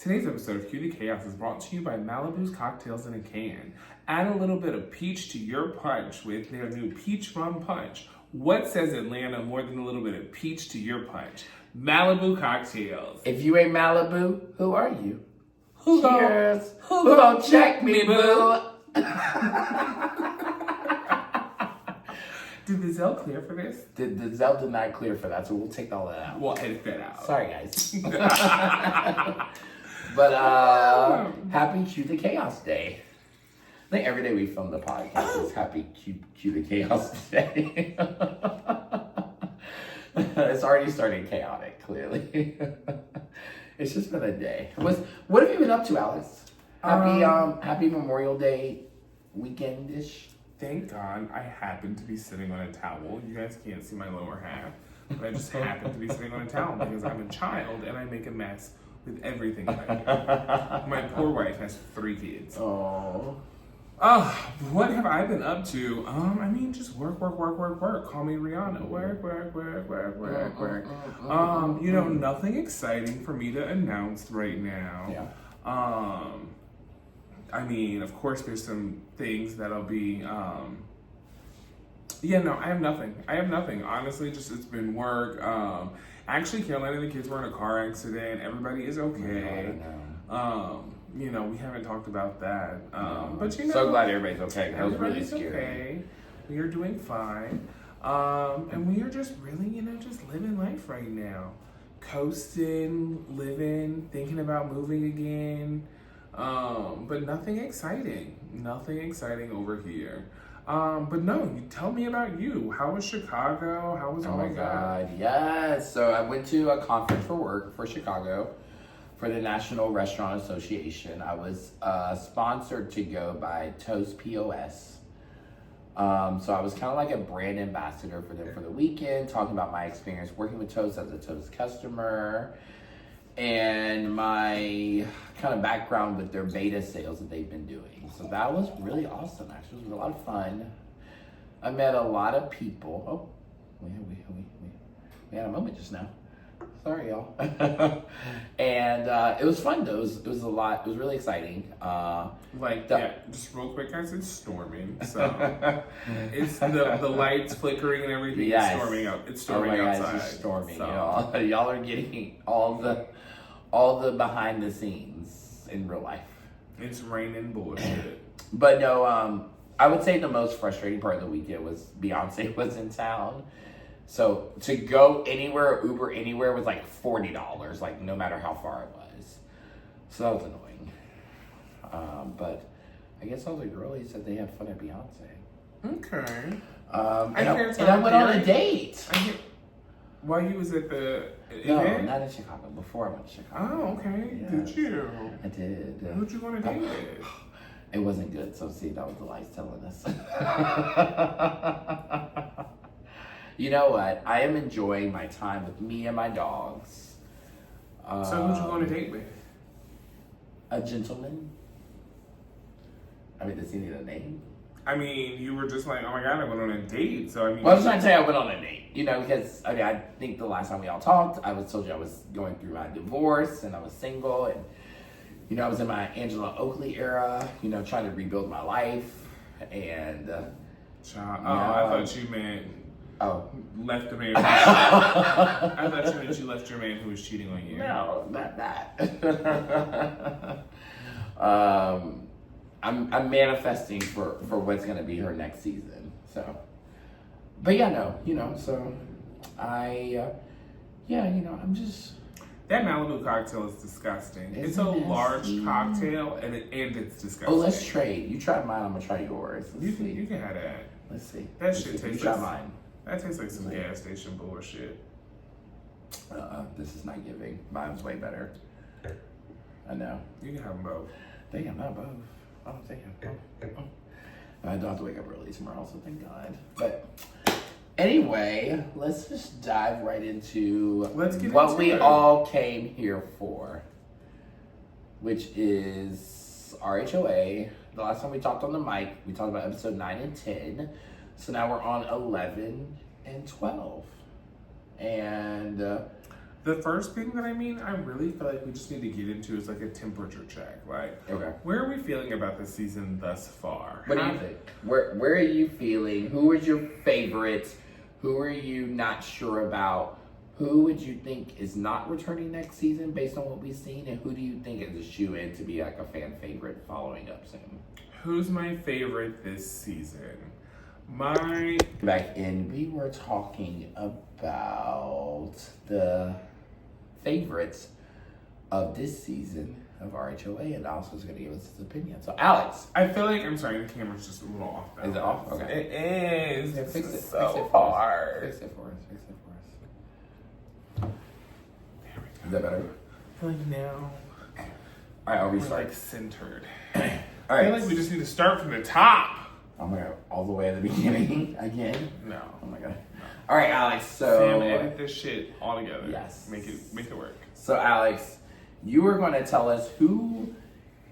Today's episode of Cue the Chaos is brought to you by Malibu's Cocktails in a Can. Add a little bit of peach to your punch with their new Peach Rum Punch. What says Atlanta more than a little bit of peach to your punch? Malibu Cocktails. If you ain't Malibu, who are you? Who Cheers. Who gon' check me, boo? Did the Zell clear for this? The Zell did not clear for that, so we'll take all that out. We'll edit that out. Sorry, guys. But happy Cue the Chaos Day. I think every day we film the podcast is happy Cue the Chaos Day. It's already starting chaotic, clearly. It's just been a day. What have you been up to, Alex? Happy Memorial Day weekend-ish. Thank God I happened to be sitting on a towel. You guys can't see my lower half, but I just happened to be sitting on a towel because I'm a child and I make a mess with everything that I do. My poor wife has 3 kids. Oh. What have I been up to? Just work. Call me Rihanna. Work. Nothing exciting for me to announce right now. Yeah. Of course, there's some things that'll be, I have nothing. Honestly, it's been work. Actually, Carolina and the kids were in a car accident. Everybody is okay. We haven't talked about that. But so glad everybody's okay. That was really scary. Okay. We are doing fine. And we are just really, just living life right now. Coasting, living, thinking about moving again. But nothing exciting over here. But no, you tell me about you. How was Chicago? How was, oh my God, yes. So I went to a conference for work for Chicago for the National Restaurant Association. I was sponsored to go by Toast POS. So I was kind of like a brand ambassador for them for the weekend, talking about my experience working with Toast as a Toast customer and my kind of background with their beta sales that they've been doing. So that was really awesome, actually. It was a lot of fun. I met a lot of people. Oh, we had a moment just now. Sorry, y'all. And it was fun, though. It was a lot. It was really exciting. Just real quick, guys, it's storming. So it's the lights flickering and everything. Yes. It's storming outside. It's storming. So. Y'all are getting all the behind the scenes in real life. It's raining bullshit. But no, I would say the most frustrating part of the weekend was Beyonce was in town. So to go anywhere, Uber anywhere was like $40, like no matter how far it was. So that was annoying. But I guess all the girlies said they had fun at Beyonce. Okay. And I went on a date. While you was at the No, event? not in Chicago. Before I went to Chicago. Oh, okay. Yes. Did you? I did. Who'd you want to date with? It wasn't good, so see, that was the lies telling us. You know what? I am enjoying my time with me and my dogs. So who'd you go on a date with? A gentleman. Does he need a name? You were just like, oh my God, I went on a date. So Well, I was trying to say I went on a date. Because I think the last time we all talked, I told you I was going through my divorce and I was single and I was in my Angela Oakley era, trying to rebuild my life and I thought you meant left the man. I thought you meant you left your man who was cheating on you. No, not that. I'm manifesting for what's gonna be her next season. So, but so I'm just. That Malibu cocktail is disgusting. It's a large cocktail and it's disgusting. Oh, let's trade. You try mine, I'm gonna try yours. You can have that. Let's see. That shit tastes. You try mine. That tastes like some gas station bullshit. This is not giving. Mine's way better. I know. You can have them both. Damn, not both. Oh, damn. Oh. I don't have to wake up early tomorrow, so thank God. But anyway, let's just dive right into what we all came here for, which is RHOA. The last time we talked on the mic, we talked about episode 9 and 10. So now we're on 11 and 12. And The first thing that I really feel like we just need to get into is like a temperature check. Like, Okay. where are we feeling about the season thus far? What do you think? Where are you feeling? Who is your favorite? Who are you not sure about? Who would you think is not returning next season based on what we've seen? And who do you think is a shoe-in to be like a fan favorite following up soon? Who's my favorite this season? Back in, we were talking about the favorites of this season of RHOA, and Alex was going to give us his opinion. So, Alex. I feel like, I'm sorry, the camera's just a little off balance. Is it off? Okay. It is. Yeah, fix it. So hard. Fix it for us. There we go. Is that better? I feel like now All right, I'll we're restart. like centered. All I right. feel like we just need to start from the top. Oh my god, all the way at the beginning again? No. Oh my god. All right, Alex, so... Sam, edit this shit all together. Yes. Make it work. So, Alex, you are going to tell us who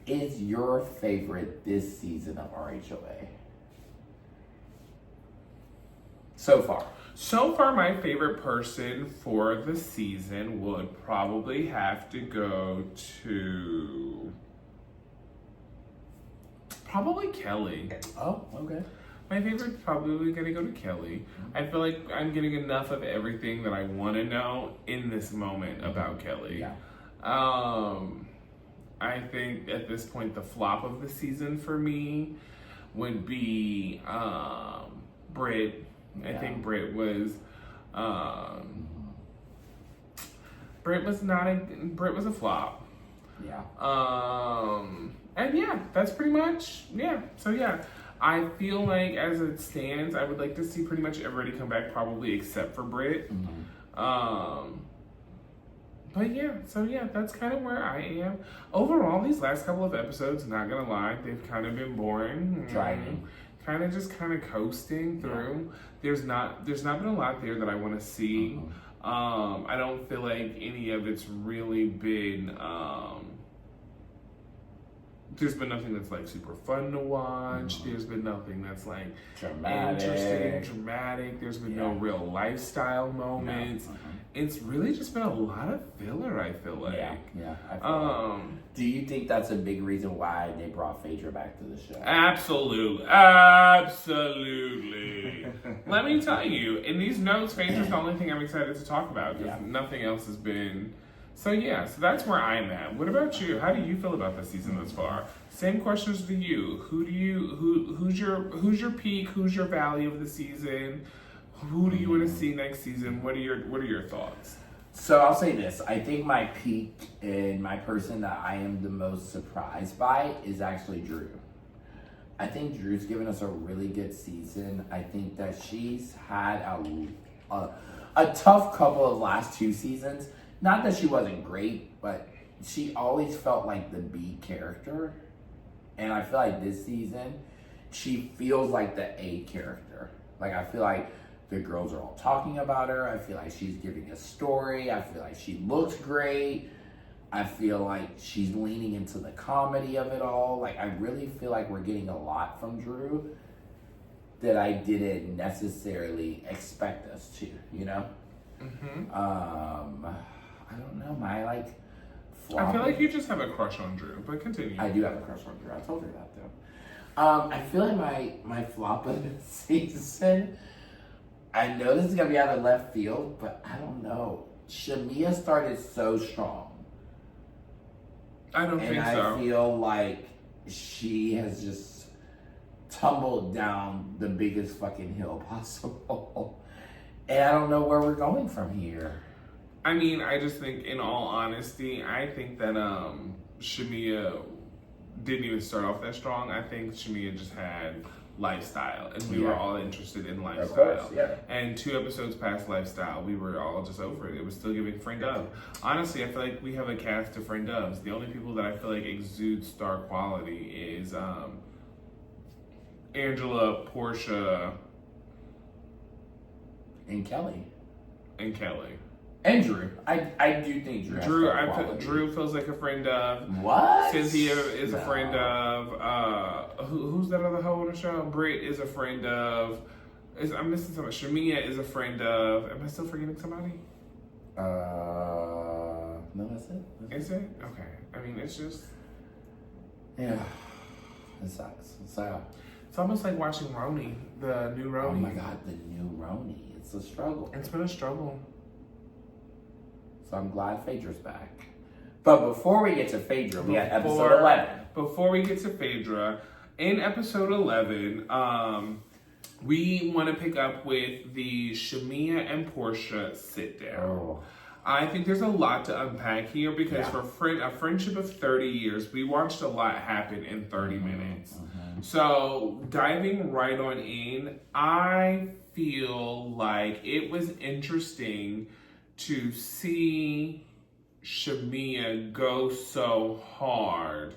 is your favorite this season of RHOA? So far. So far, my favorite person for the season would probably have to go to... Probably Kelly. Oh, okay. My favorite's probably gonna go to Kelly. I feel like I'm getting enough of everything that I want to know in this moment about Kelly. Yeah. I think at this point the flop of the season for me would be Brit. I Yeah. think Brit was Brit was a flop. Yeah. And yeah, that's pretty much, yeah. So yeah, I feel like as it stands, I would like to see pretty much everybody come back, probably except for Brit. But yeah, so yeah, that's kind of where I am. Overall, these last couple of episodes, not gonna lie, they've kind of been boring. Driving. Kind of just kind of coasting through. There's not been a lot there that I want to see. I don't feel like any of it's really been there's been nothing that's like super fun to watch. There's been nothing that's like interesting, dramatic. There's been no real lifestyle moments. It's really just been a lot of filler, I feel like. Yeah. I feel do you think that's a big reason why they brought Phaedra back to the show? Absolutely. Let me tell you, in these notes, Phaedra's the only thing I'm excited to talk about because nothing else has been. So yeah, so that's where I'm at. What about you? How do you feel about the season thus far? Same questions to you. Who's your peak? Who's your valley of the season? Who do you want to see next season? What are your thoughts? So I'll say this. I think my peak and my person that I am the most surprised by is actually Drew. I think Drew's given us a really good season. I think that she's had a tough couple of last two seasons. Not that she wasn't great, but she always felt like the B character. And I feel like this season, she feels like the A character. Like, I feel like the girls are all talking about her. I feel like she's giving a story. I feel like she looks great. I feel like she's leaning into the comedy of it all. Like, I really feel like we're getting a lot from Drew that I didn't necessarily expect us to, you know? I don't know, I feel like you just have a crush on Drew, but continue. I do have a crush on Drew. I told her that though. I feel like my flop of the season, I know this is gonna be out of left field, but I don't know. Shamea started so strong. I don't think so. And I feel like she has just tumbled down the biggest fucking hill possible. And I don't know where we're going from here. I mean, I just think, in all honesty, I think that Shamea didn't even start off that strong. I think Shamea just had lifestyle, and we were all interested in lifestyle. Of course, yeah. And 2 episodes past lifestyle, we were all just over it. It was still giving friend of. Honestly, I feel like we have a cast of friend ofs. The only people that I feel like exude star quality is Angela, Porsha, and Kelly. And Kelly. And Drew. I do think Drew has quality. Drew feels like a friend of. What? Cynthia is a friend of. Who's that other hoe on the show? Brit is a friend of. I'm missing somebody. Shamea is a friend of. Am I still forgetting somebody? No, that's it. Is it? Okay. I mean, it's just... Yeah. It sucks. So, it's almost like watching Roni, the new Roni. oh my God, the new Roni. It's a struggle. It's been a struggle. So I'm glad Phaedra's back. But before we get to Phaedra, we had episode 11. Before we get to Phaedra, in episode 11, we want to pick up with the Shamea and Porsha sit down. Oh. I think there's a lot to unpack here because Yeah. for a friendship of 30 years, we watched a lot happen in 30 minutes. Mm-hmm. So diving right on in, I feel like it was interesting to see Shamea go so hard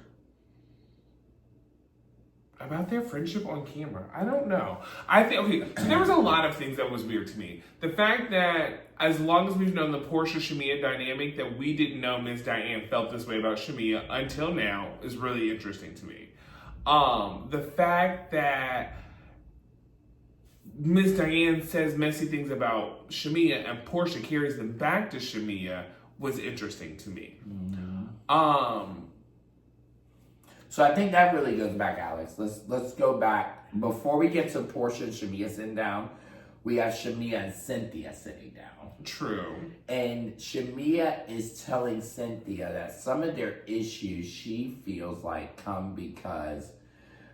about their friendship on camera. I don't know. I think, okay, so there was a lot of things that was weird to me. The fact that as long as we've known the Porsha-Shamea dynamic, that we didn't know Miss Diane felt this way about Shamea until now is really interesting to me. The fact that Miss Diane says messy things about Shamea and Porsha carries them back to Shamea was interesting to me. Mm-hmm. So I think that really goes back, Alex. Let's go back. Before we get to Porsha and Shamea sitting down, we have Shamea and Cynthia sitting down. True. And Shamea is telling Cynthia that some of their issues she feels like come because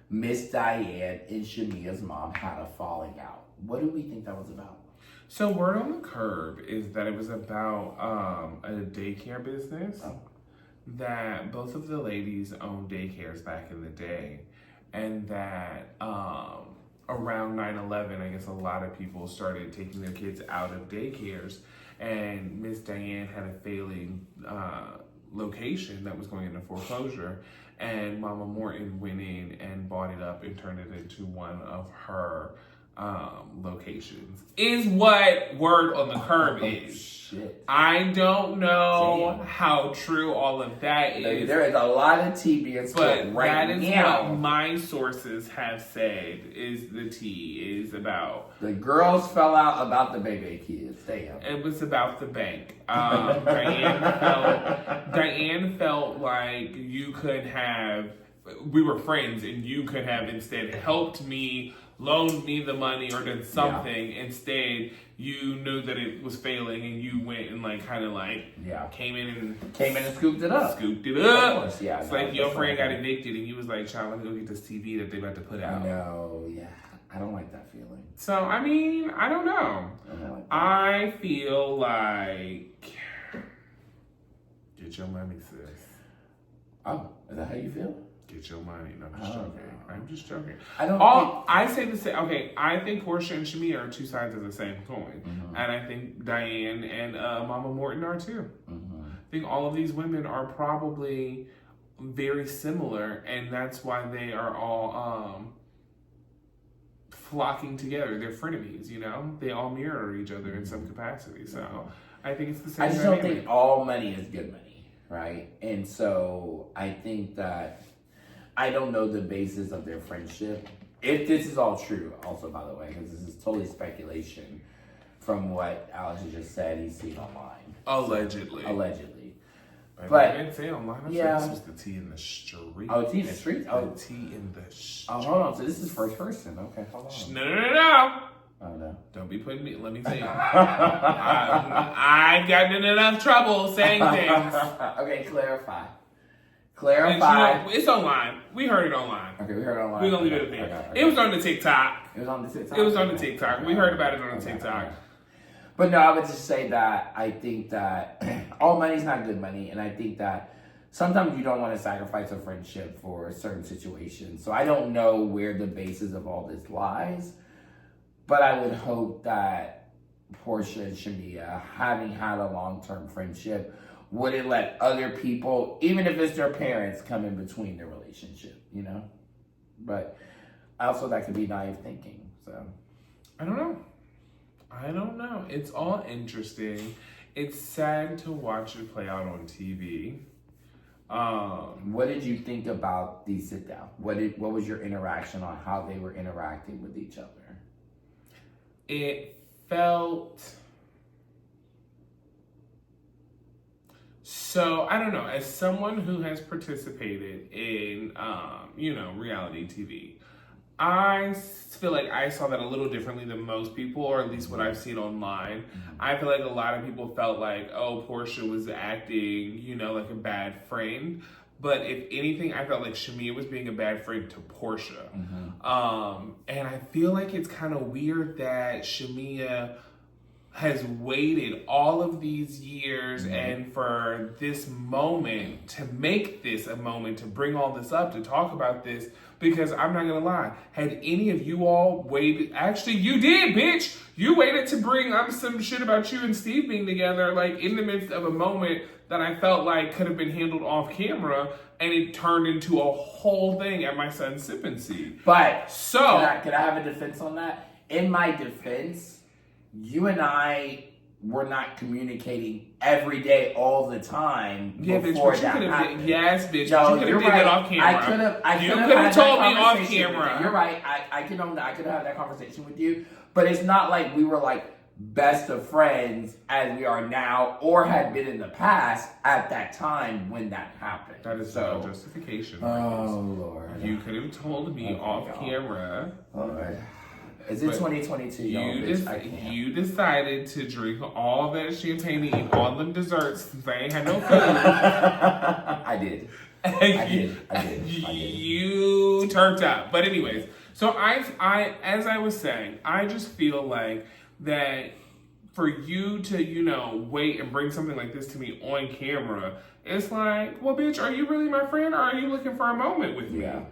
Miss Diane and Shamea's mom had a falling out. What do we think that was about? So word on the curb is that it was about a daycare business. Oh. That both of the ladies owned daycares back in the day, and that around 9/11, I guess a lot of people started taking their kids out of daycares, and Miss Diane had a failing location that was going into foreclosure, and Mama Morton went in and bought it up and turned it into one of her locations. Is what word on the curb is. Shit. I don't know Damn. how true all of that is. There is a lot of tea being spilled But right that is now. what my sources have said is the tea is about. The girls fell out about the baby kids. Damn. It was about the bank. Diane felt like you could have, we were friends and you could have instead helped me, loaned me the money or done something. Yeah. Instead, you knew that it was failing and you went and came in and scooped it up. Scooped it up. Of course, yeah. It's like your friend got evicted and you was like, child, let me go get this TV that they about to put out. No, yeah. I don't like that feeling. So, I mean, I don't know. I don't like that. I feel like get your money, sis. Oh, is that how you feel? Get your money. No, I'm just joking. I'm just joking. I say the same. Okay, I think Porsha and Shamea are two sides of the same coin. Mm-hmm. And I think Diane and Mama Morton are too. Mm-hmm. I think all of these women are probably very similar, and that's why they are all flocking together. They're frenemies, you know? They all mirror each other in some capacity. So I think it's the same. I just don't think all money is good money, right? And so I think that I don't know the basis of their friendship. If this is all true, also, by the way, because this is totally speculation from what Alex just said he's seen online. Allegedly. But I didn't say online. I yeah. said this was the tea in the street. Oh, tea in the street? Oh. The tea in the street. Oh, hold on. So this is first person. Okay, hold on. No. Oh, no. Don't be putting me, let me see. I've gotten in enough trouble saying things. Okay, clarify. And, it's online. We heard it online. Okay, we heard it online. We're going to leave it at that. Okay. It was on the TikTok. It was on the TikTok? It was on the TikTok. We heard about it on the TikTok. Okay. But no, I would just say that I think that all money's not good money. And I think that sometimes you don't want to sacrifice a friendship for a certain situation. So I don't know where the basis of all this lies. But I would hope that Porsha and Shamea, having had a long-term friendship, wouldn't let other people, even if it's their parents, come in between their relationship, you know? But also that could be naive thinking, so. I don't know. It's all interesting. It's sad to watch it play out on TV. What did you think about the sit down? What was your interaction on how they were interacting with each other? It felt So, I don't know, as someone who has participated in, reality TV, I feel like I saw that a little differently than most people, or at least what I've seen online. I feel like a lot of people felt like, oh, Porsha was acting, like a bad friend. But if anything, I felt like Shamea was being a bad friend to Porsha. And I feel like it's kind of weird that Shamea has waited all of these years and for this moment, to make this a moment, to bring all this up, to talk about this, because I'm not gonna lie, had any of you all waited, actually you did, bitch! You waited to bring up some shit about you and Steve being together, like in the midst of a moment that I felt like could have been handled off camera, and it turned into a whole thing at my son's sipping seat. But, so, can I have a defense on that? In my defense, you and I were not communicating every day all the time before that happened. Yes, bitch. No, you could you're have right. did that off camera. You could have told me off camera. You're right. I can own that. I could have had that conversation with you. But it's not like we were like best of friends as we are now, or had been in the past at that time when that happened. That is no justification. Oh, Lord. You could have told me off camera. Lord. Is it 2022? You decided to drink all that champagne and eat all them desserts since I ain't had no food. I did. I did. You turned up. But anyways, so I as I was saying, I just feel like that for you to, wait and bring something like this to me on camera, it's like, well, bitch, are you really my friend, or are you looking for a moment with me? Yeah.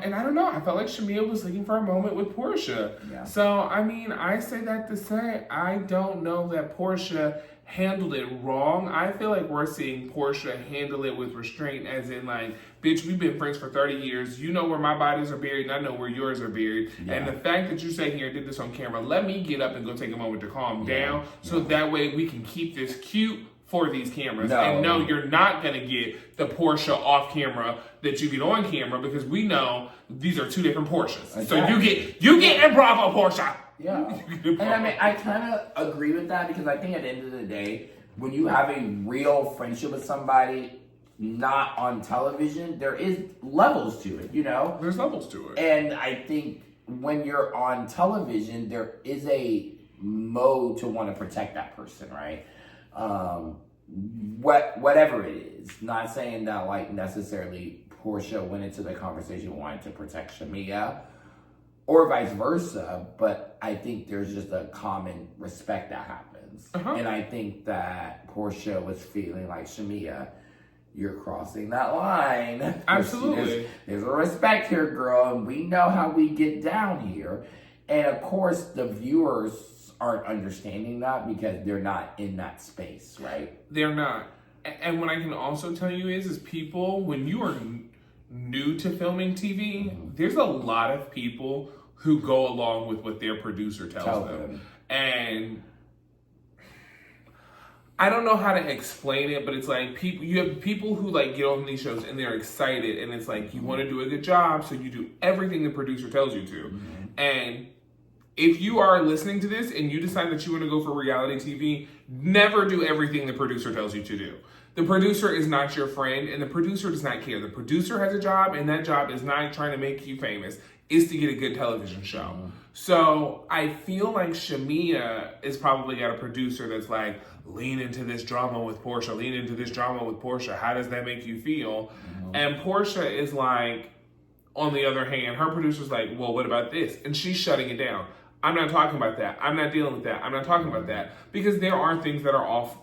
And I don't know. I felt like Shamea was looking for a moment with Porsha. Yeah. So, I mean, I say that to say, I don't know that Porsha handled it wrong. I feel like we're seeing Porsha handle it with restraint, as in like, bitch, we've been friends for 30 years. You know where my bodies are buried, and I know where yours are buried. Yeah. And the fact that you sat here and did this on camera, let me get up and go take a moment to calm down, so that way we can keep this cute for these cameras. And no, you're not gonna get the Porsha off camera that you get on camera, because we know these are two different Porshas. Exactly. So you get a Bravo Porsha. Yeah. And I mean, I kind of agree with that, because I think at the end of the day, when you have a real friendship with somebody, not on television, there is levels to it, There's levels to it. And I think when you're on television, there is a mode to want to protect that person, right? Whatever it is. Not saying that like necessarily Porsha went into the conversation wanting to protect Shamea, or vice versa, but I think there's just a common respect that happens. And I think that Porsha was feeling like, Shamea, you're crossing that line. Absolutely. There's a respect here, girl, and we know how we get down here. And of course, the viewers aren't understanding that because they're not in that space, right? They're not. And what I can also tell you is people, when you are new to filming TV, there's a lot of people who go along with what their producer tells them. And I don't know how to explain it, but it's like you have people who like get on these shows and they're excited, and it's like you want to do a good job, so you do everything the producer tells you to. And if you are listening to this and you decide that you want to go for reality TV, never do everything the producer tells you to do. The producer is not your friend, and the producer does not care. The producer has a job, and that job is not trying to make you famous. It's to get a good television show. So I feel like Shamea is probably got a producer that's like, lean into this drama with Porsha, lean into this drama with Porsha. How does that make you feel? And Porsha is like, on the other hand, her producer's like, well, what about this? And she's shutting it down. I'm not talking about that. I'm not dealing with that. I'm not talking about that. Because there are things that are off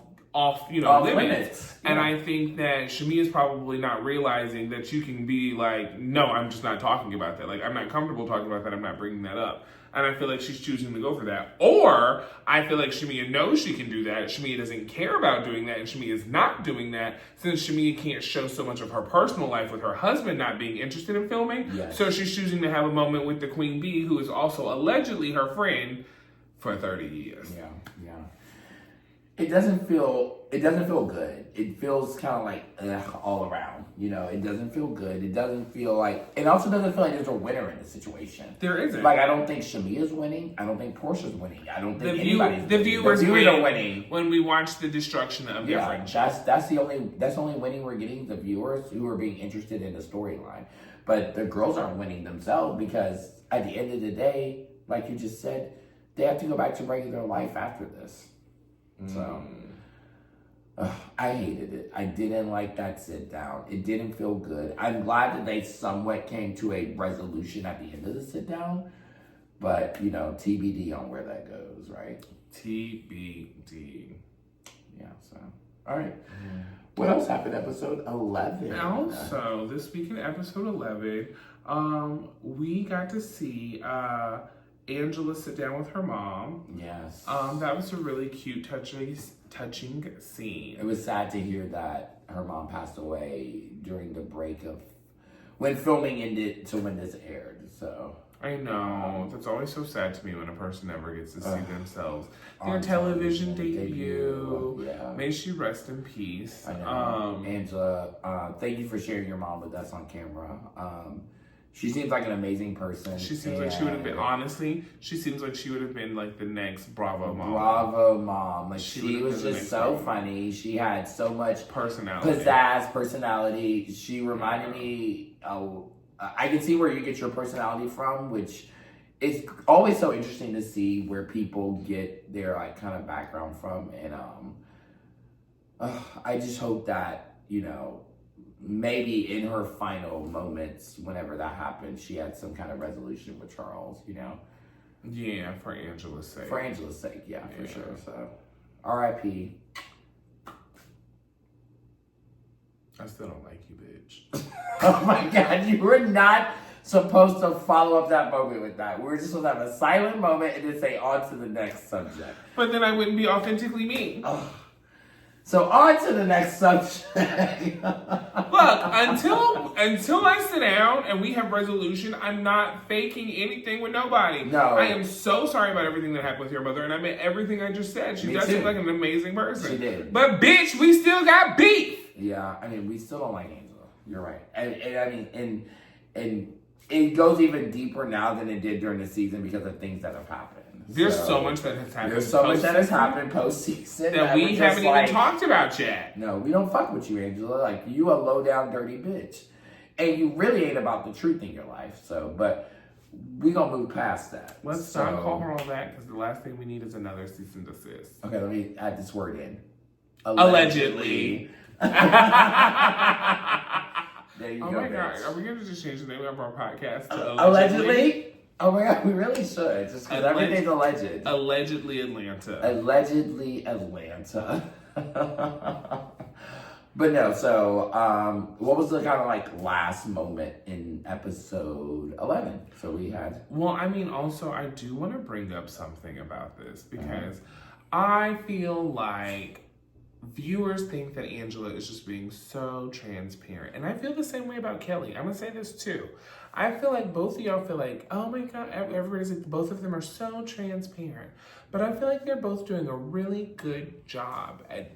limits. And I think that Shamea is probably not realizing that you can be like, no, I'm just not talking about that. Like, I'm not comfortable talking about that. I'm not bringing that up. And I feel like she's choosing to go for that. Or I feel like Shamea knows she can do that. Shamea doesn't care about doing that, and Shamea is not doing that since Shamea can't show so much of her personal life with her husband not being interested in filming. Yes. So she's choosing to have a moment with the Queen Bee, who is also allegedly her friend for 30 years. Yeah. it doesn't feel good. It feels kind of like all around. You know, it doesn't feel good. It doesn't feel like, it also doesn't feel like there's a winner in the situation. There isn't. Like, I don't think Shamea's winning. I don't think Porsha's winning. I don't think anybody's winning. The viewers are winning when we watch the destruction of their friendship. That's the only winning we're getting, the viewers who are being interested in the storyline. But the girls aren't winning themselves because at the end of the day, like you just said, they have to go back to regular life after this. So, I hated it. I didn't like that sit down. It didn't feel good. I'm glad that they somewhat came to a resolution at the end of the sit down, but you know, TBD on where that goes, right? TBD. Yeah. So, all right. What else happened? Episode 11. Also, this week in episode 11, we got to see Angela sit down with her mom. Yes. That was a really cute, touching scene. It was sad to hear that her mom passed away during the break of when filming ended to when this aired. So I know. That's always so sad to me when a person never gets to see themselves. Their television debut. Yeah. May she rest in peace. I know. Angela, thank you for sharing your mom with us on camera. She seems like an amazing person. She seems like she would have been, honestly, she seems like she would have been like the next Bravo mom. Bravo mom. Like, she was just so funny. She had so much personality. Personality. She reminded me, I can see where you get your personality from, which is always so interesting to see where people get their like kind of background from. And I just hope that, you know, maybe in her final moments, whenever that happened, she had some kind of resolution with Charles, you know? Yeah, for Angela's sake. For Angela's sake, yeah, for sure. So, R.I.P. I still don't like you, bitch. Oh my God, you were not supposed to follow up that moment with that. We were just supposed to have a silent moment and then say on to the next subject. But then I wouldn't be authentically me. Oh. So on to the next subject. Look, until I sit down and we have resolution, I'm not faking anything with nobody. No. I am so sorry about everything that happened with your mother, and I meant everything I just said. She does seem like an amazing person. She did. But bitch, we still got beef. Yeah, I mean, we still don't like Angela. You're right. And I mean, and it goes even deeper now than it did during the season because of things that have happened. There's so much that has happened. There's so much that has happened post-season that we haven't even talked about yet. No, we don't fuck with you, Angela. Like, you a low-down, dirty bitch. And you really ain't about the truth in your life. So, but we gonna move past that. Let's not call her all that, because the last thing we need is another cease and desist. Okay, let me add this word in. Allegedly. There you go, my God. bitch. Are we going to just change the name of our podcast to Allegedly? Oh my God, we really should. Just because everything's alleged. Allegedly Atlanta. Allegedly Atlanta. But no, so what was the kind of like last moment in episode 11? So we had... Well, I mean, also, I do want to bring up something about this because I feel like viewers think that Angela is just being so transparent. And I feel the same way about Kelly. I'm going to say this too. I feel like both of y'all feel like, oh my God, everybody's like, both of them are so transparent. But I feel like they're both doing a really good job at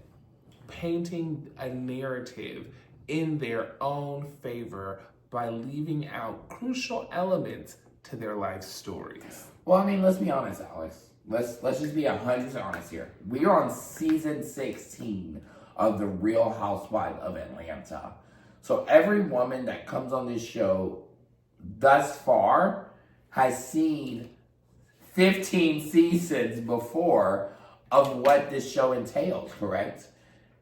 painting a narrative in their own favor by leaving out crucial elements to their life stories. Well, I mean, let's be honest, Alex. Let's just be 100% honest here. We are on season 16 of the Real Housewives of Atlanta. So every woman that comes on this show thus far has seen 15 seasons before of what this show entails, correct?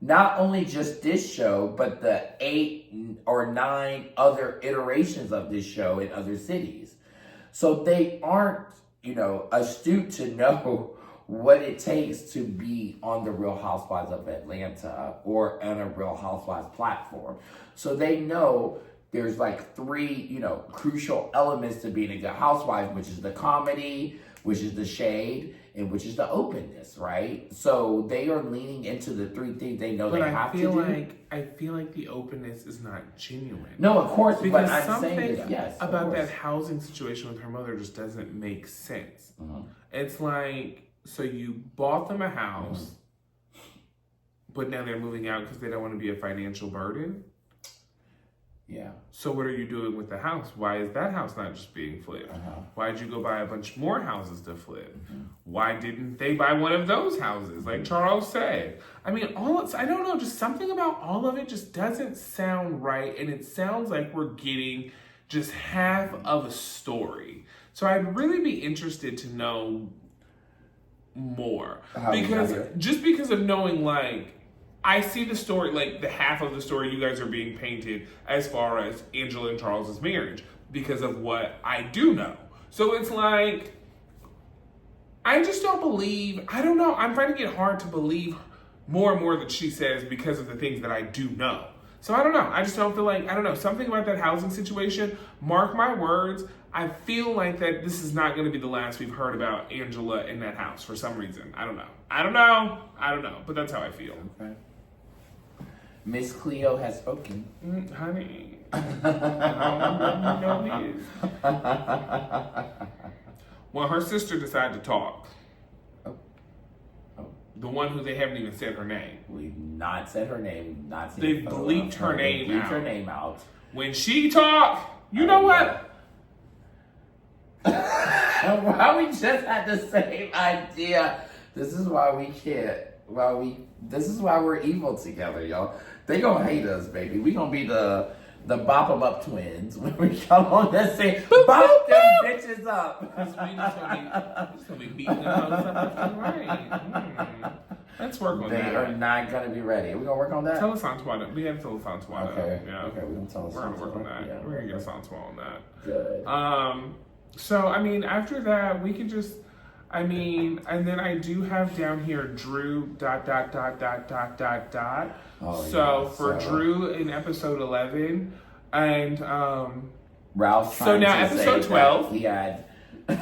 Not only just this show, but the 8 or 9 other iterations of this show in other cities. So they aren't, you know, astute to know what it takes to be on the Real Housewives of Atlanta or on a Real Housewives platform. So they know there's like 3, you know, crucial elements to being a good housewife, which is the comedy, which is the shade, and which is the openness, right? So they are leaning into the 3 things they know they have to do. I feel like the openness is not genuine. No, of course, because but I'm something saying that, yes, about that housing situation with her mother just doesn't make sense. It's like, so you bought them a house, but now they're moving out because they don't want to be a financial burden. Yeah. So what are you doing with the house? Why is that house not just being flipped? Why did you go buy a bunch more houses to flip? Why didn't they buy one of those houses, like Charles said? I mean, I don't know, just something about all of it just doesn't sound right, and it sounds like we're getting just half of a story. So I'd really be interested to know more. Because of knowing, like, I see the story, like the half of the story you guys are being painted as far as Angela and Charles's marriage because of what I do know. So it's like, I just don't believe, I don't know, I'm finding it hard to believe more and more that she says because of the things that I do know. So I don't know, I just don't feel like, I don't know, something about that housing situation, mark my words, I feel like that this is not going to be the last we've heard about Angela in that house for some reason. I don't know, but that's how I feel. Okay. Miss Cleo has spoken. Honey. You know me. Well, her sister decided to talk. Oh. The one who they haven't even said her name. We've not said her name. Not seen They bleeped her name out. Her name out. When she talked, you know what? Why we just had the same idea. This is why we can't. This is why we're evil together, y'all. They gonna hate us, baby. We gonna be the bop 'em up twins when we come on that scene. Bop them bitches up. We just gonna be beating them up left and right. Let's work on that. They are not gonna be ready. We gonna work on that. Tell us on Twitter. We have to tell us on Twitter. Okay. Yeah. Okay. We're gonna tell us. We're gonna work on that. Yeah, we're gonna get us on Twitter on that. Good. So I mean, after that, we can just. I mean, and then I do have down here Drew ... Oh, so yeah, for Drew in episode 11, and Ralph. So now episode 12. He had. Oh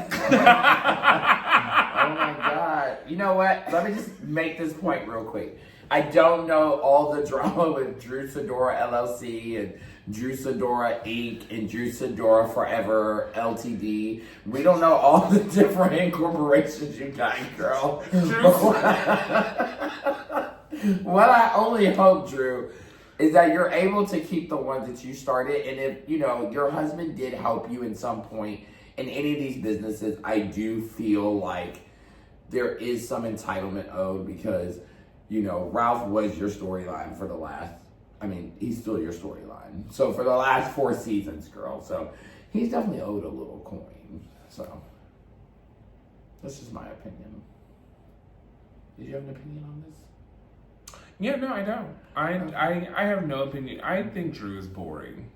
my God! You know what? Let me just make this point real quick. I don't know all the drama with Drew Sidora LLC and Drew Sidora Inc. and Drew Sidora Forever Ltd. We don't know all the different incorporations you got, girl. What I only hope, Drew, is that you're able to keep the ones that you started. And if, you know, your husband did help you in some point in any of these businesses, I do feel like there is some entitlement owed because, you know, Ralph was your storyline for the last, I mean, he's still your storyline. So for the last 4 seasons, girl. So he's definitely owed a little coin. So that's just my opinion. Did you have an opinion on this? Yeah, no, I don't. I have no opinion. I think Drew is boring.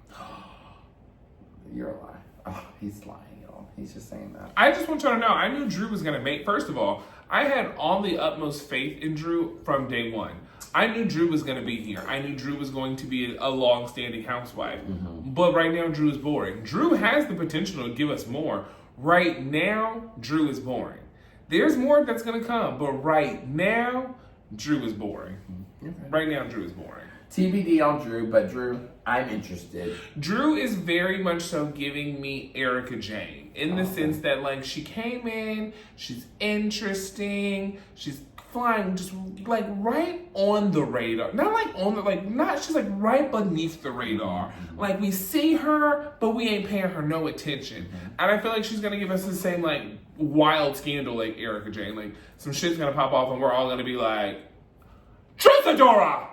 You're a lie. Oh, he's lying, y'all. He's just saying that. I just want you to know, I knew Drew was going to make, first of all, I had all the utmost faith in Drew from day one. I knew Drew was going to be here. I knew Drew was going to be a long-standing housewife. Mm-hmm. But right now, Drew is boring. Drew has the potential to give us more. Right now, Drew is boring. There's more that's going to come, but right now, Drew is boring. Okay. Right now, Drew is boring. TBD on Drew, but Drew, I'm interested. Drew is very much so giving me Erica Jane in the sense that, like, she came in, she's interesting, she's flying just like right on the radar. Not like on the, like, not, she's like right beneath the radar. Mm-hmm. Like, we see her, but we ain't paying her no attention. Mm-hmm. And I feel like she's gonna give us the same, like, wild scandal like Erica Jane. Like, some shit's gonna pop off and we're all gonna be like, Trisadora!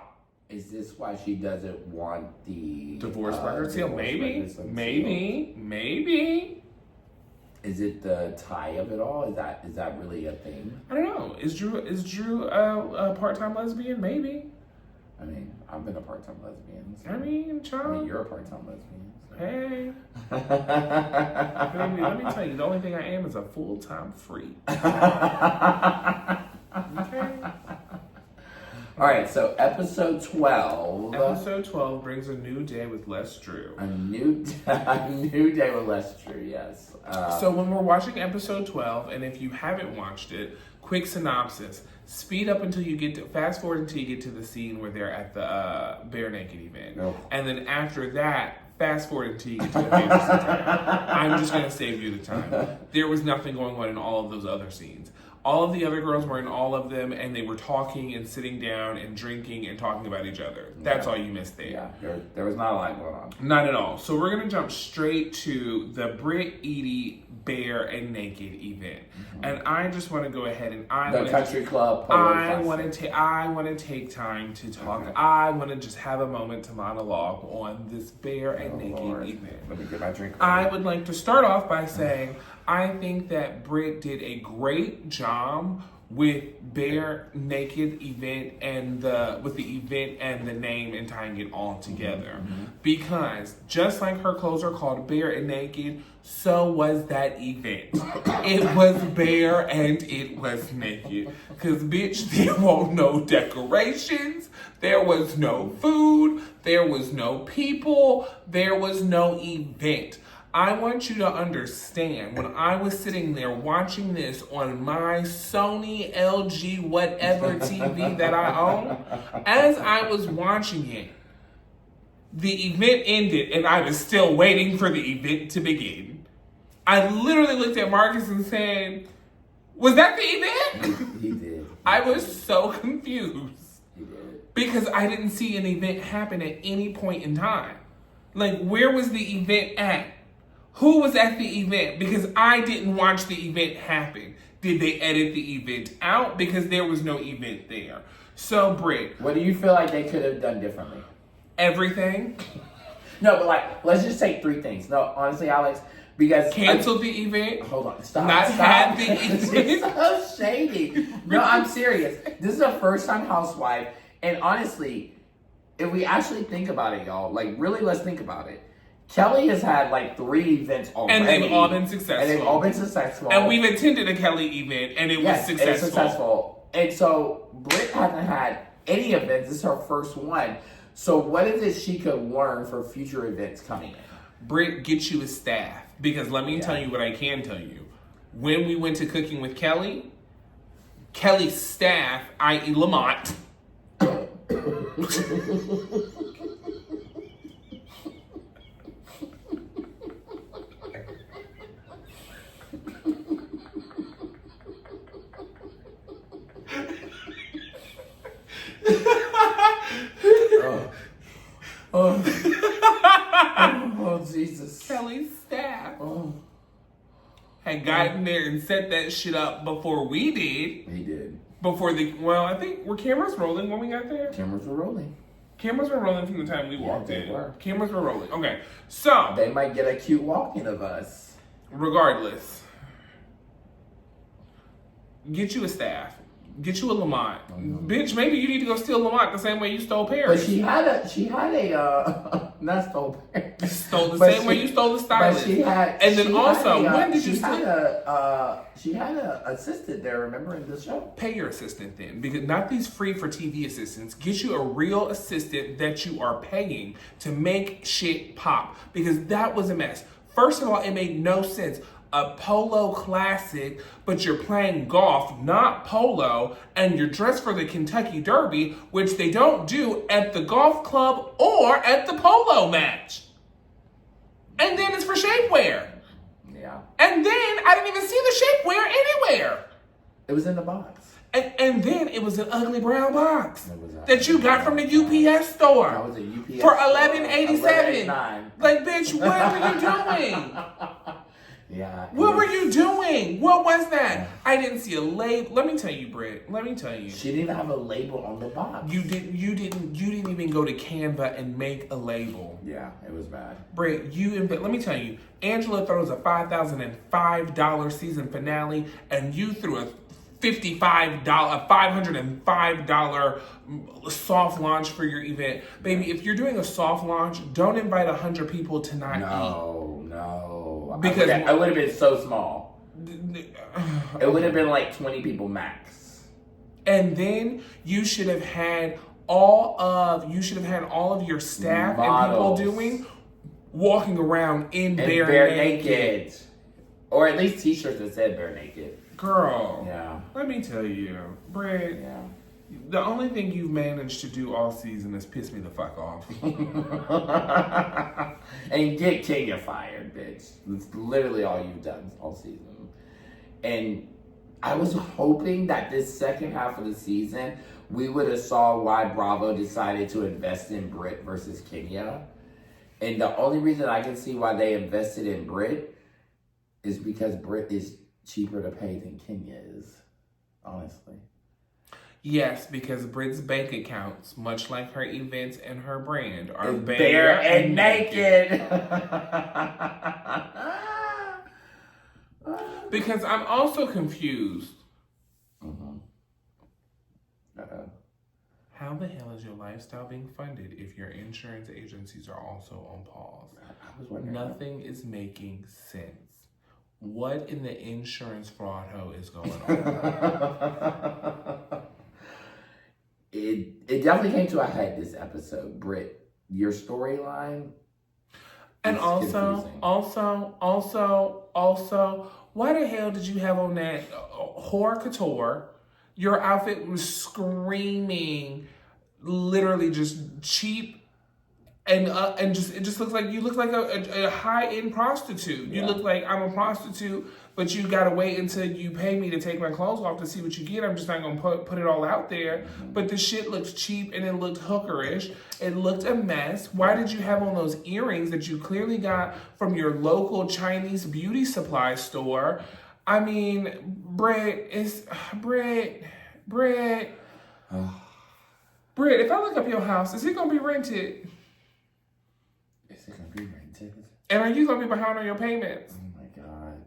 Is this why she doesn't want the divorce record seal? Maybe. Is it the tie of it all? Is that really a thing? I don't know. Is Drew a part-time lesbian? Maybe. I mean, I've been a part-time lesbian. So. I mean, you're a part-time lesbian. So. Hey. Baby, let me tell you, the only thing I am is a full-time freak. Okay. All right, so episode 12. Episode 12 brings a new day with less Drew. A new day with less Drew, yes. So when we're watching episode 12, and if you haven't watched it, quick synopsis. Speed up until you get to, fast forward until you get to the scene where they're at the bare naked event. Nope. And then after that, fast forward until you get to the fantasy time. I'm just going to save you the time. There was nothing going on in all of those other scenes. All of the other girls were in all of them, and they were talking and sitting down and drinking and talking about each other. That's all you missed there. Yeah, there was not a lot going on. Not at all. So we're going to jump straight to the Brit, Edie, Bare, and Naked event. And I just want to go ahead and Country Club. I want to take time to talk. Okay. I want to just have a moment to monologue on this Bare and Naked event. Let me get my drink. I would like to start off by saying I think that Brit did a great job with Bare Naked event and the event and the name and tying it all together. Because just like her clothes are called Bare and Naked, so was that event. It was bare and it was naked. Cause bitch, there were no decorations, there was no food, there was no people, there was no event. I want you to understand, when I was sitting there watching this on my Sony, LG, whatever TV that I own, as I was watching it, the event ended and I was still waiting for the event to begin. I literally looked at Marcus and said, was that the event? He did. I was so confused. He did. Because I didn't see an event happen at any point in time. Like, where was the event at? Who was at the event? Because I didn't watch the event happen. Did they edit the event out? Because there was no event there. So, Brit. What do you feel like they could have done differently? Everything. No, but like, let's just take 3 things. No, honestly, Alex, because... Canceled the event. Hold on, stop. Had the event. It's so shady. No, I'm serious. This is a first-time housewife. And honestly, if we actually think about it, y'all, like, really, let's think about it. Kelly has had like 3 events already. And they've all been successful. And we've attended a Kelly event and it was successful. It's successful. And so Brit hasn't had any events. This is her first one. So what is it she could learn for future events coming in? Brit, get you a staff. Because let me tell you what I can tell you. When we went to Cooking with Kelly, Kelly's staff, i.e. Lamont, Oh, Jesus. Kelly's staff had gotten there and set that shit up before we did. He did. I think, were cameras rolling when we got there? Cameras were rolling. Cameras were rolling from the time we walked in. They were. Cameras were rolling. Okay, so. They might get a cute walk-in of us. Regardless. Get you a staff. Get you a Lamont. Bitch, maybe you need to go steal Lamont the same way you stole Paris. But she had a not stole Paris. Stole the same way you stole the stylist. But she had, and then also, when did you steal? She had an assistant there, remember, in the show? Pay your assistant then. Because not these free for TV assistants. Get you a real assistant that you are paying to make shit pop. Because that was a mess. First of all, it made no sense. A polo classic, but you're playing golf, not polo, and you're dressed for the Kentucky Derby, which they don't do at the golf club or at the polo match. And then it's for shapewear. Yeah. And then I didn't even see the shapewear anywhere. It was in the box. And then it was an ugly brown box that you got from the UPS store. That was a UPS for $11.87. $11.89. Like, bitch, what were you doing? Yeah. What were you doing? What was that? I didn't see a label. Let me tell you, Brit. Let me tell you. She didn't have a label on the box. You didn't even go to Canva and make a label. Yeah, it was bad. Brit, let me tell you, Angela throws a $5,005 season finale, and you threw a $505 soft launch for your event. Baby, if you're doing a soft launch, don't invite 100 people to not eat. No. Because it would have been so small. It would have been like 20 people max. And then you should have had all of your staff Models. and people walking around in bare naked. Or at least t-shirts that said bare naked. Girl. Yeah. Let me tell you, Brit. Yeah. The only thing you've managed to do all season is piss me the fuck off. And get Kenya fired, bitch. That's literally all you've done all season. And I was hoping that this second half of the season, we would have saw why Bravo decided to invest in Brit versus Kenya. And the only reason I can see why they invested in Brit is because Brit is cheaper to pay than Kenya is, honestly. Yes, because Brit's bank accounts, much like her events and her brand, are bare and naked. Because I'm also confused. How the hell is your lifestyle being funded if your insurance agencies are also on pause? I was wondering. Nothing is making sense. What in the insurance fraud hoe is going on? It definitely came to a head this episode, Brit. Your storyline. And also, why the hell did you have on that whore couture? Your outfit was screaming, literally just cheap, and just it just looks like you look like a high end prostitute. You look like I'm a prostitute, but you gotta wait until you pay me to take my clothes off to see what you get. I'm just not gonna put it all out there. But the shit looked cheap and it looked hookerish. It looked a mess. Why did you have on those earrings that you clearly got from your local Chinese beauty supply store? I mean, Brit, if I look up your house, is it gonna be rented? Is it gonna be rented? And are you gonna be behind on your payments? Oh my God.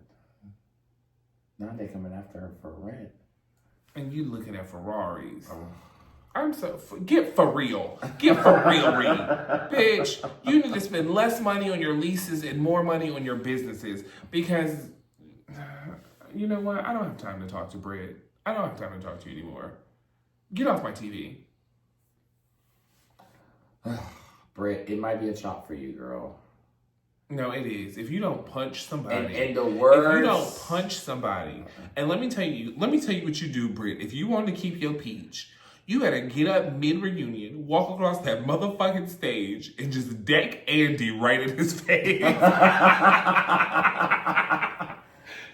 Now they're coming after her for rent. And you looking at Ferraris. Get for real. Get for real, Reed. Bitch, you need to spend less money on your leases and more money on your businesses because, you know what? I don't have time to talk to Brit. I don't have time to talk to you anymore. Get off my TV. Brit, it might be a chop for you, girl. No, it is. If you don't punch somebody, and the words, if you don't punch somebody, and let me tell you what you do, Brit. If you want to keep your peach, you gotta get up mid-reunion, walk across that motherfucking stage, and just deck Andy right in his face.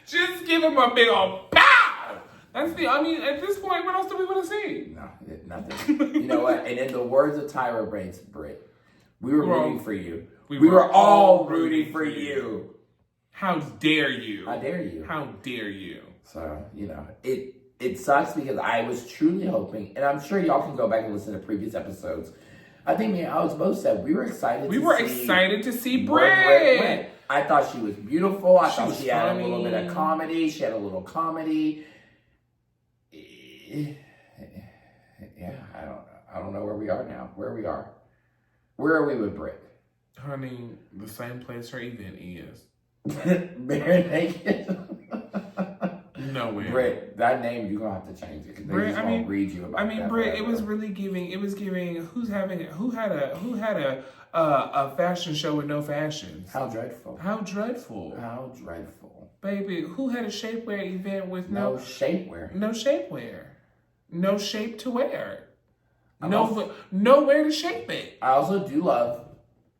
Just give him a big old pow! At this point, what else do we want to see? No, nothing. You know what? And in the words of Tyra Banks, Brit, we were rooting for you. We were all rooting for you. How dare you? How dare you? How dare you? So, it sucks because I was truly hoping, and I'm sure y'all can go back and listen to previous episodes. I think me and Alex both said we were excited to see Brit. I thought she was beautiful. I thought she had funny. a little bit of comedy. She had a little comedy. Yeah, I don't know where we are now. Where are we with Brit? Honey, the same place her event is. Bare naked. Nowhere. Brit, that name you're gonna have to change it because they just gonna read you about. Brit, it was really giving. It was giving. Who had a fashion show with no fashions? How dreadful. How dreadful. How dreadful. Baby, who had a shapewear event with no shapewear? No shapewear. No shape to wear. Nowhere to shape it. I also do love,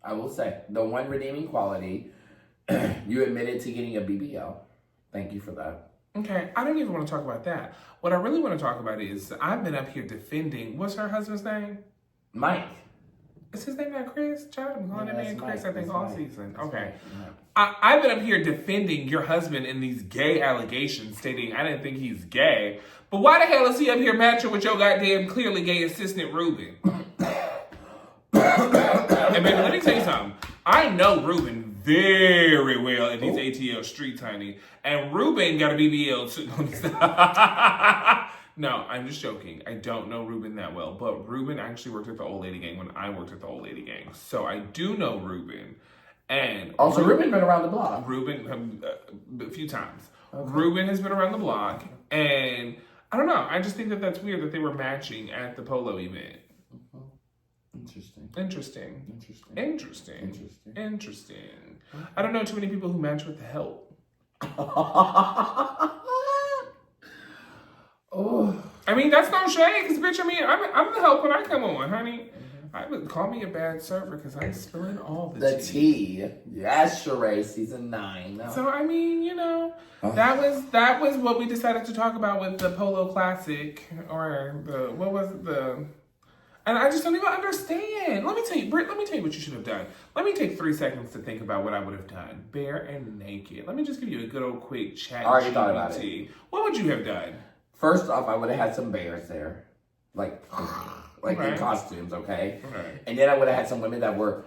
I will say, the one redeeming quality. You admitted to getting a BBL. Thank you for that. Okay, I don't even want to talk about that. What I really want to talk about is I've been up here defending, what's her husband's name? Mike. Is his name not Chris? Child, I'm calling him Chris, I think, all season. Okay. Mike. I've been up here defending your husband in these gay allegations, stating I didn't think he's gay. But why the hell is he up here matching with your goddamn clearly gay assistant, Ruben? And baby, let me tell you something. I know Ruben very well in these ATL streets, honey. And Ruben got a BBL sitting on his No, I'm just joking. I don't know Ruben that well. But Ruben actually worked at the Old Lady Gang when I worked at the Old Lady Gang. So I do know Ruben. And also, Ruben been around the block. Ruben, a few times. Okay. Ruben has been around the block. And I don't know. I just think that that's weird that they were matching at the polo event. Interesting. I don't know too many people who match with the help. Oh. I mean, that's no shade, because bitch, I'm the help when I come on, honey. I would call me a bad server because I'm spilling all The tea. Yes, Sheree, season 9. So I mean, that was what we decided to talk about with the Polo Classic, or what was it, and I just don't even understand. Let me tell you, Brit, let me tell you what you should have done. Let me take 3 seconds to think about what I would have done. Bare and naked. Let me just give you a good old quick chat. I already thought about it. What would you have done? First off, I would have had some bears there. Like Okay. in costumes, okay? Okay. And then I would have had some women that were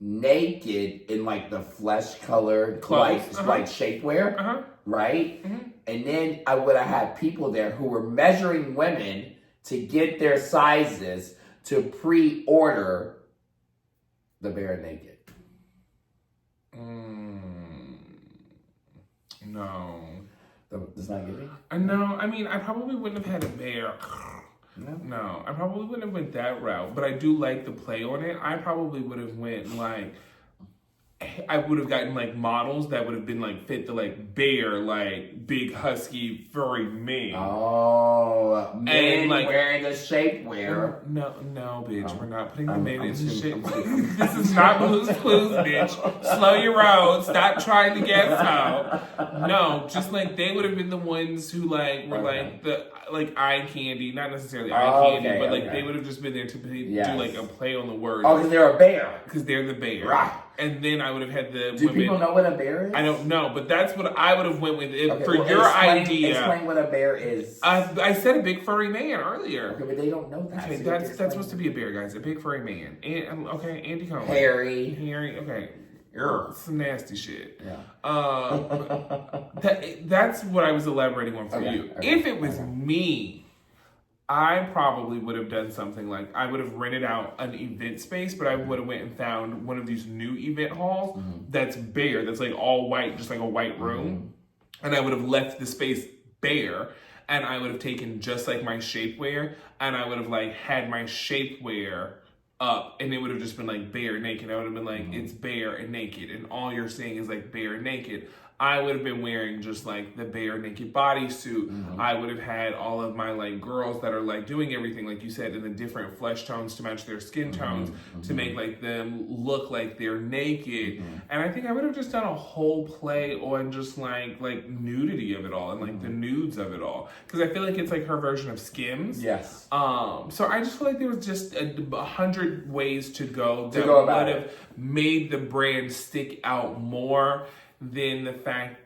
naked in like the flesh colored Clothes. like shapewear, right? Mm-hmm. And then I would have had people there who were measuring women to get their sizes to pre-order the bare naked. No. Does not give me? No, I mean, I probably wouldn't have had a bear. No, I probably wouldn't have went that route, but I do like the play on it. I probably would have went like, I would have gotten like models that would have been like fit the like bear, like big husky furry man. Oh, men and like wearing the shapewear. No, bitch, we're not putting the men in the shape. This is not Blue's Clues, bitch. Slow your roll. Stop trying to guess how. No, just like they would have been the ones who like were like the eye candy, not necessarily eye candy, but like they would have just been there to do like a play on the words. Oh, because they're a bear. Because they're the bear. Right. And then I would have had the Do women. people know what a bear is? I don't know, but that's what I would have went with. Your idea. idea. Explain what a bear is. I said a big furry man earlier. Okay, but they don't know that. Okay, so that's supposed to be a bear, guys. A big furry man. And, okay, Andy Cohen. Hairy. Okay. Some nasty shit. Yeah. That's what I was elaborating on for you. Okay, if it was me, I probably would have done something like I would have rented out an event space, but I would have went and found one of these new event halls that's bare, that's like all white, just like a white room. And I would have left the space bare, and I would have taken just like my shapewear, and I would have like had my shapewear up, and it would have just been like bare naked. I would have been like, it's bare and naked, and all you're seeing is like bare and naked. I would have been wearing just like the bare naked bodysuit. I would have had all of my like girls that are like doing everything, like you said, in the different flesh tones to match their skin tones to make like them look like they're naked. And I think I would have just done a whole play on just like nudity of it all and like the nudes of it all. Because I feel like it's like her version of Skims. Yes. So I just feel like there was just 100 ways to go that would have made the brand stick out more than the fact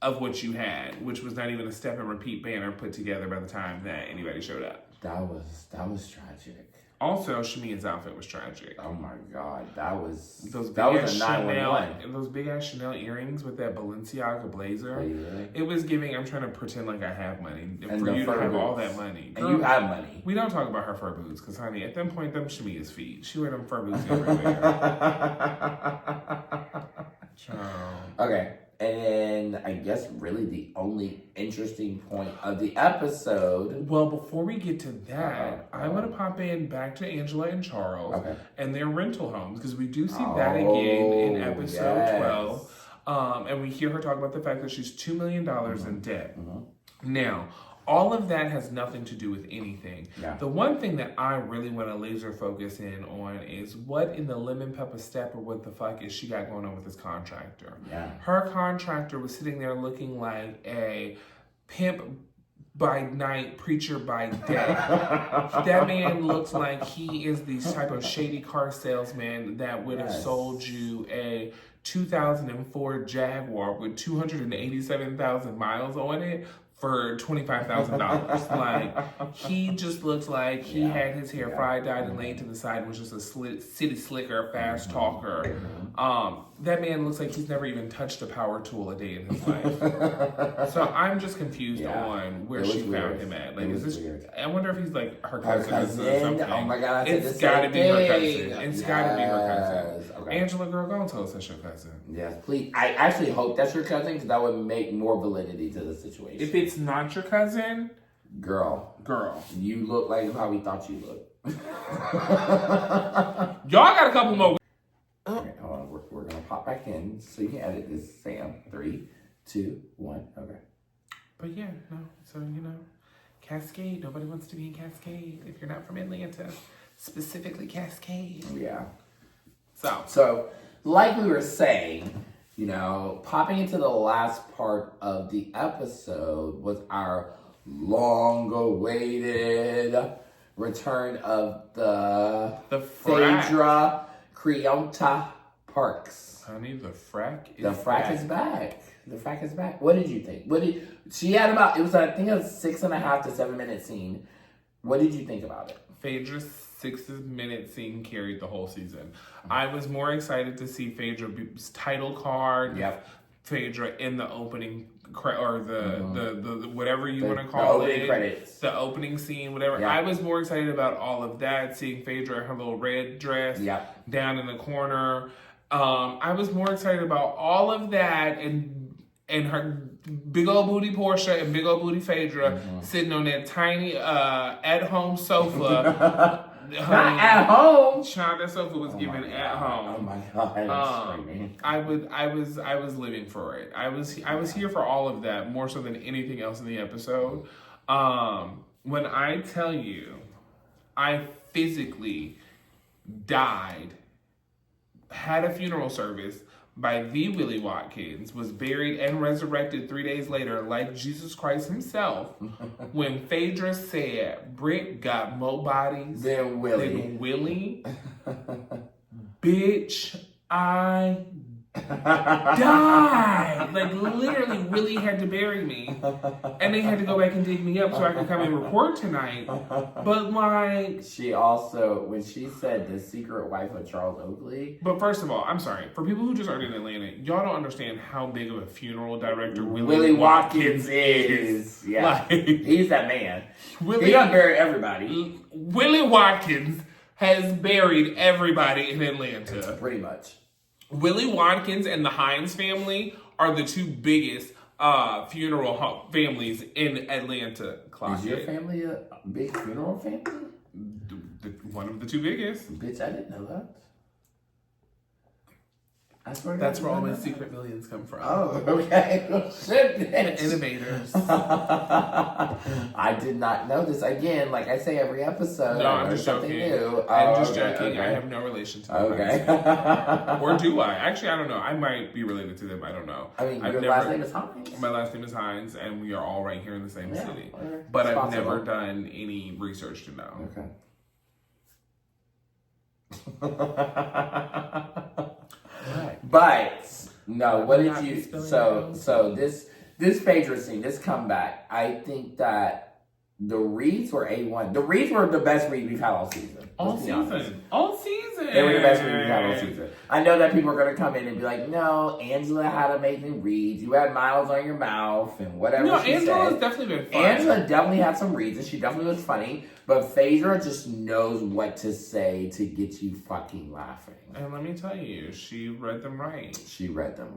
of what you had, which was not even a step and repeat banner put together by the time that anybody showed up. That was tragic. Also, Shamea's outfit was tragic. Oh my God, that was a Chanel, those big ass Chanel earrings with that Balenciaga blazer. It was giving. I'm trying to pretend like I have money and for you to have boots. all that money. Girl, and you have money. We don't talk about her fur boots because, honey, at that point, them Shamea's feet. She wear them fur boots everywhere. Okay, and then I guess really the only interesting point of the episode. Well, before we get to that, I want to pop in back to Angela and Charles and their rental homes, because we do see that again in episode 12. And we hear her talk about the fact that she's $2 million in debt. Now, all of that has nothing to do with anything. The one thing that I really want to laser focus in on is what in the lemon pepper step or what the fuck is she got going on with this contractor. Her contractor was sitting there looking like a pimp by night, preacher by day. That man looks like he is the type of shady car salesman that would have sold you a 2004 Jaguar with 287,000 miles on it for $25,000. Like, he just looks like he had his hair fried, dyed, and laid to the side, was just a city slicker, fast talker. That man looks like he's never even touched a power tool a day in his life. So I'm just confused on where she found him at. Like, is this weird? I wonder if he's like her cousin or something. Oh my God, it's gotta be her cousin. It's gotta be her cousin. Angela, girl, go and tell us that's your cousin. Yes, please. I actually hope that's your cousin, because that would make more validity to the situation. If it's not your cousin, girl, you look like how we thought you looked. Y'all got a couple more. Okay, hold on. We're gonna pop back in so you can edit this. Sam, 3, 2, 1. Okay. But yeah, no. So Cascade. Nobody wants to be in Cascade if you're not from Atlanta. specifically Cascade. Yeah. So So, like we were saying, you know, popping into the last part of the episode was our long-awaited return of the frack. Phaedra Creonta Parks. Honey, the frack is back. The frack is back. What did you think? She had about, it was, I think, a 6.5 to 7 minute scene. What did you think about it? Phaedra's 6-minute scene carried the whole season. I was more excited to see Phaedra's title card. Yep. Phaedra in the opening or the whatever you want to The call opening it, credits. the opening scene, whatever. Yeah. I was more excited about all of that. Seeing Phaedra in her little red dress, down in the corner. I was more excited about all of that and her big old booty Porsha and big old booty Phaedra sitting on that tiny at-home sofa. Not at home. Child, that sofa was given at home. Oh my god! I was living for it. I was here for all of that more so than anything else in the episode. When I tell you, I physically died, had a funeral service by the Willie Watkins, was buried and resurrected 3 days later like Jesus Christ himself, when Phaedra said Brit got more bodies than Willie. Bitch, I died. Like, literally, Willie had to bury me. And they had to go back and dig me up so I could come and record tonight. But, like... She also, when she said the secret wife of Charles Oakley... But first of all, I'm sorry. For people who just aren't in Atlanta, y'all don't understand how big of a funeral director Willie Watkins is. Yeah. Like, he's that man. He done buried everybody. Willie Watkins has buried everybody in Atlanta. Pretty much. Willie Watkins and the Hines family are the two biggest funeral families in Atlanta. Is your family a big funeral family? One of the two biggest. Bitch, I didn't know that. I swear that's where all my secret millions come from. Oh, okay. Shit, bitch. Innovators. I did not know this. Again, like I say every episode. No, I'm just joking. New. I'm just joking. Okay. I have no relation to them. Okay. Or do I? Actually, I don't know. I might be related to them. I don't know. I mean, your last name is Hines. My last name is Hines, and we are all right here in the same city. But I've never done any research to know. Okay. But no, what did you? So this Phaedra scene, this comeback, I think that the reads were A1. The reads were the best read we've had all season. All season. They were the best read we've had all season. I know that people are gonna come in and be like, "No, Angela had amazing reads. You had miles on your mouth and whatever." No, Angela's definitely been fun. Angela definitely had some reads, and she definitely was funny. But Phaedra just knows what to say to get you fucking laughing. And let me tell you, she read them right. She read them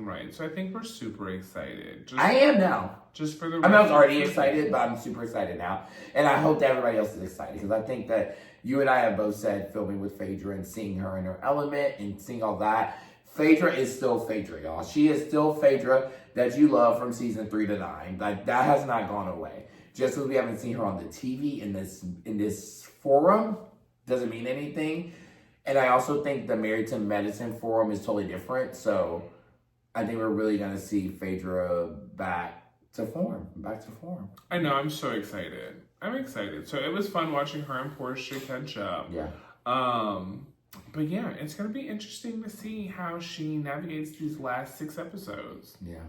right. So I think we're super excited. I am now. Just for the I was already excited, but I'm super excited now. And I hope that everybody else is excited. Because I think that you and I have both said filming with Phaedra and seeing her in her element and seeing all that. Phaedra is still Phaedra, y'all. She is still Phaedra that you love from season 3 to 9. Like, that has not gone away. Just because we haven't seen her on the TV in this forum doesn't mean anything. And I also think the Married to Medicine forum is totally different. So I think we're really going to see Phaedra back to form. I know. I'm so excited. I'm excited. So it was fun watching her and Porsha catch up. Yeah. But yeah, it's going to be interesting to see how she navigates these last 6 episodes. Yeah.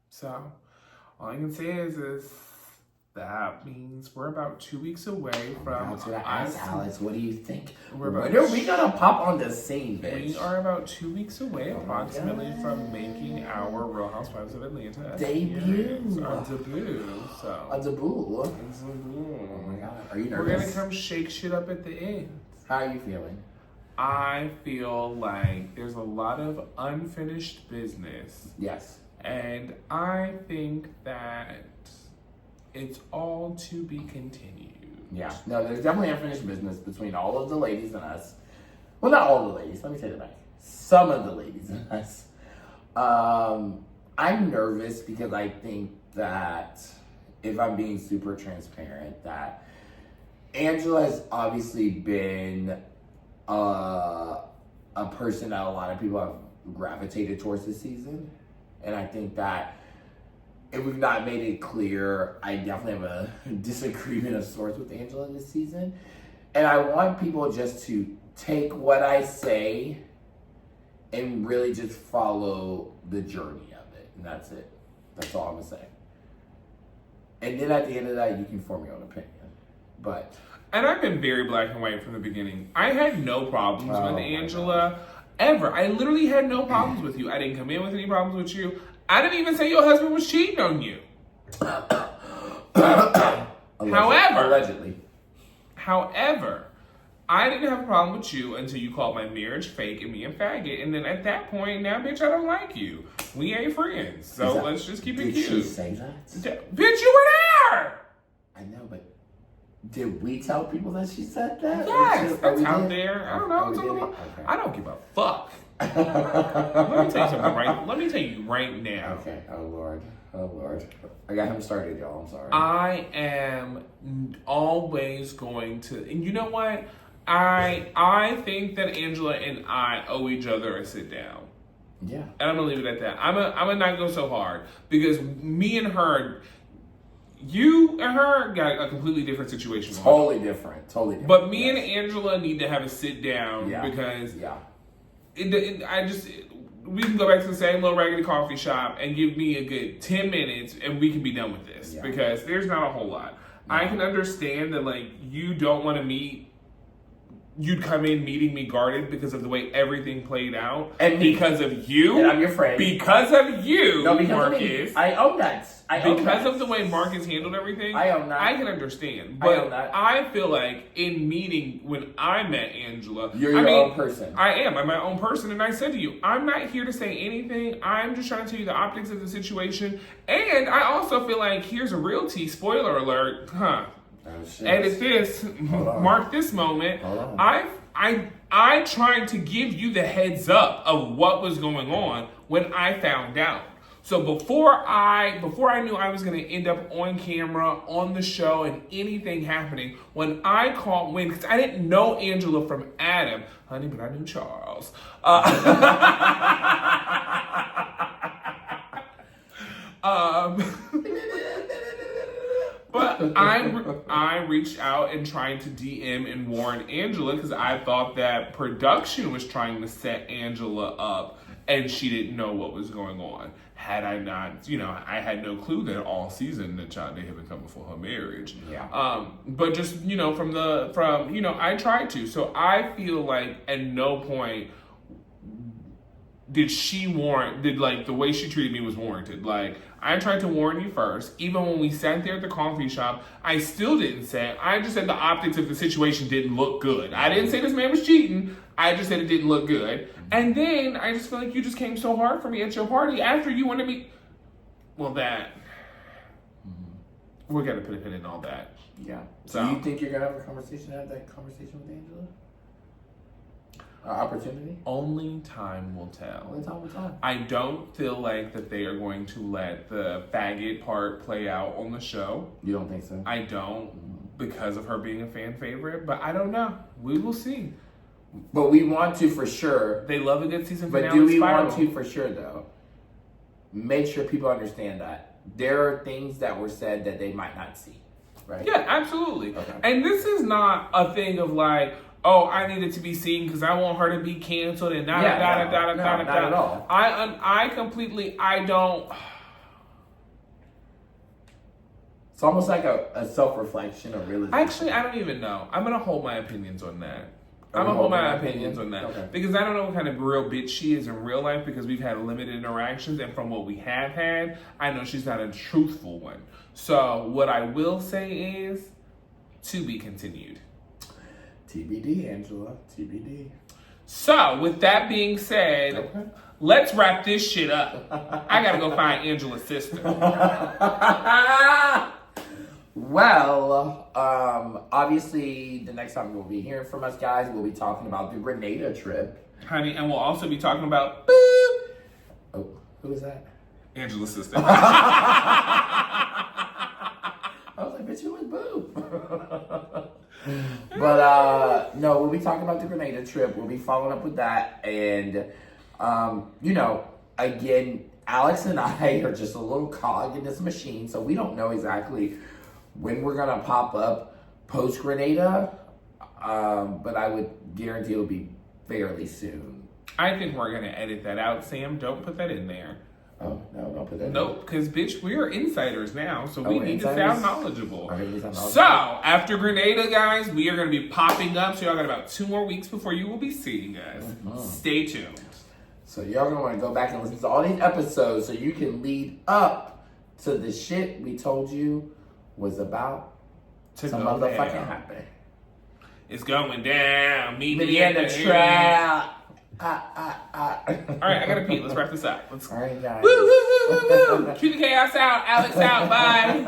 So all I can say is that means we're about 2 weeks away from. I was gonna ask Alex, what do you think? When are we gonna pop on the scene, bitch? We are about 2 weeks away, approximately, from making our Real Housewives of Atlanta debut. Our debut. A debut. Oh my god, are you nervous? We're gonna come shake shit up at the end. How are you feeling? I feel like there's a lot of unfinished business. Yes. And I think that it's all to be continued. Yeah. No, there's definitely unfinished business between all of the ladies and us. Well, not all the ladies. Let me take it back. Some of the ladies and us. I'm nervous because I think that, if I'm being super transparent, that Angela has obviously been a person that a lot of people have gravitated towards this season. And I think that if we've not made it clear, I definitely have a disagreement of sorts with Angela this season. And I want people just to take what I say and really just follow the journey of it. And that's it. That's all I'm going to say. And then at the end of that, you can form your own opinion. But... And I've been very black and white from the beginning. I had no problems with Angela, ever. I literally had no problems with you. I didn't come in with any problems with you. I didn't even say your husband was cheating on you. However, I didn't have a problem with you until you called my marriage fake and me a faggot. And then at that point, now, bitch, I don't like you. We ain't friends. So let's just keep it cute. Did she say that? Bitch, you were there! I know, but did we tell people that she said that? Yes, that's out there. I don't know. I don't give a fuck. Let me tell you something Let me tell you right now. Okay. Oh Lord. I got him started, y'all. I'm sorry. I am always going to, and you know what? I think that Angela and I owe each other a sit down. Yeah. And I'm gonna leave it at that. I'm gonna not go so hard because me and her. You and her got a completely different situation. Totally different. But me and Angela need to have a sit down because we can go back to the same little raggedy coffee shop and give me a good 10 minutes and we can be done with this because there's not a whole lot. No. I can understand that like you don't want to meet. You'd come in meeting me guarded because of the way everything played out. And because of you. And I'm your friend. Because of you, Marcus. I own that. Because of the way Marcus handled everything. I own that. I can understand. But I feel like in meeting, when I met Angela. You're your own person. I am. I'm my own person. And I said to you, I'm not here to say anything. I'm just trying to tell you the optics of the situation. And I also feel like, here's a real tea. Spoiler alert. Edit this, mark this moment. I tried to give you the heads up of what was going on when I found out. So before I knew I was going to end up on camera, on the show, and anything happening, when I called Wayne, because I didn't know Angela from Adam, honey, but I knew Charles. But I reached out and tried to DM and warn Angela because I thought that production was trying to set Angela up and she didn't know what was going on. Had I not, I had no clue that all season that they had been coming for her marriage. Yeah. But just, I tried to. So I feel like at no point did the way she treated me was warranted. Like, I tried to warn you first. Even when we sat there at the coffee shop, I still didn't say it. I just said the optics of the situation didn't look good. I didn't say this man was cheating. I just said it didn't look good. And then I just feel like you just came so hard for me at your party after you wanted me. Well, that. We're going to put a pin in all that. Yeah. So do you think you're going to have that conversation with Angela? Opportunity? Only time will tell. Only time will tell. I don't feel like that they are going to let the faggot part play out on the show. You don't think so? I don't, because of her being a fan favorite, but I don't know. We will see. But we want to for sure. They love a good season finale. But do we want to for sure, though? Make sure people understand that there are things that were said that they might not see, right? Yeah, absolutely. Okay. And this is not a thing of like, oh, I needed to be seen because I want her to be canceled and not at all. I completely, I don't. It's almost like a self-reflection of realization. Actually, I don't even know. I'm going to hold my opinions on that. I'm going to hold my opinions on that. Okay. Because I don't know what kind of real bitch she is in real life because we've had limited interactions. And from what we have had, I know she's not a truthful one. So what I will say is, to be continued. TBD, Angela. TBD. So, with that being said, let's wrap this shit up. I gotta go find Angela's sister. Well, obviously, the next time you'll be hearing from us, guys, we'll be talking about the Grenada trip. Honey, and we'll also be talking about boop. Oh, who is that? Angela's sister. I was like, bitch, who is Boo? But no, we'll be talking about the Grenada trip. We'll be following up with that. And, you know, again, Alex and I are just a little cog in this machine. So we don't know exactly when we're going to pop up post Grenada. But I would guarantee it'll be fairly soon. I think we're going to edit that out, Sam. Don't put that in there. Oh, no, don't put that in. Nope, because, bitch, we are insiders now, so we need insiders? to sound knowledgeable. Okay, you sound knowledgeable. So, after Grenada, guys, we are going to be popping up. So, y'all got about 2 more weeks before you will be seeing us. Mm-hmm. Stay tuned. So, y'all going to want to go back and listen to all these episodes so you can lead up to the shit we told you was about to motherfucking happen. It's going down. Meet Me in the trap. All right, I gotta pee. Let's wrap this up. All right, guys. Woo, woo, woo, woo, woo. Keep the chaos out. Alex out. Bye.